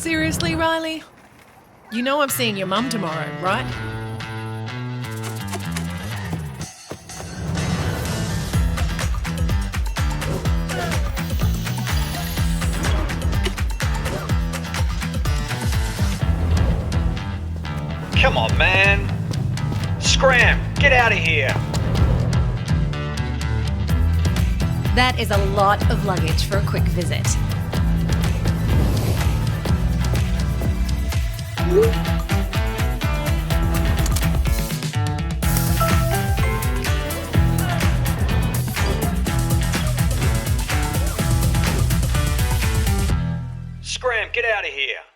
Seriously, Riley? You know I'm seeing your mum tomorrow, right? Come on, man. Scram, get out of here. That is a lot of luggage for a quick visit. Scram, get out of here.